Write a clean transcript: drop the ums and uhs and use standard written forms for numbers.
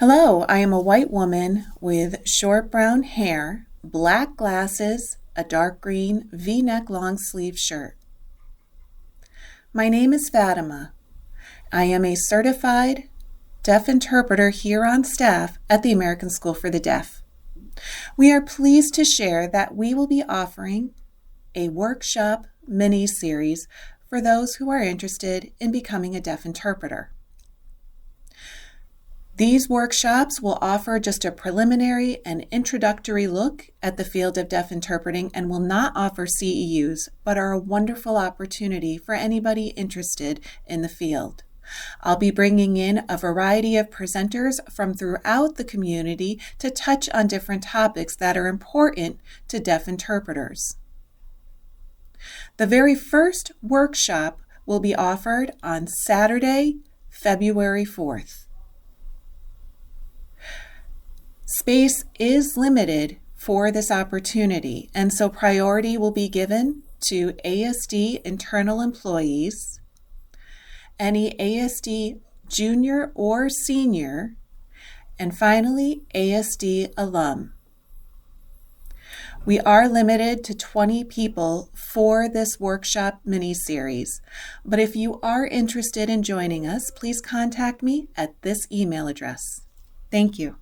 Hello, I am a white woman with short brown hair, black glasses, a dark green V-neck long sleeve shirt. My name is Fatima. I am a certified deaf interpreter here on staff at the American School for the Deaf. We are pleased to share that we will be offering a workshop mini-series for those who are interested in becoming a deaf interpreter. These workshops will offer just a preliminary and introductory look at the field of deaf interpreting and will not offer CEUs, but are a wonderful opportunity for anybody interested in the field. I'll be bringing in a variety of presenters from throughout the community to touch on different topics that are important to deaf interpreters. The very first workshop will be offered on Saturday, February 4th. Space is limited for this opportunity, and so priority will be given to ASD internal employees, any ASD junior or senior, and finally ASD alum. We are limited to 20 people for this workshop mini-series, but if you are interested in joining us, please contact me at this email address. Thank you.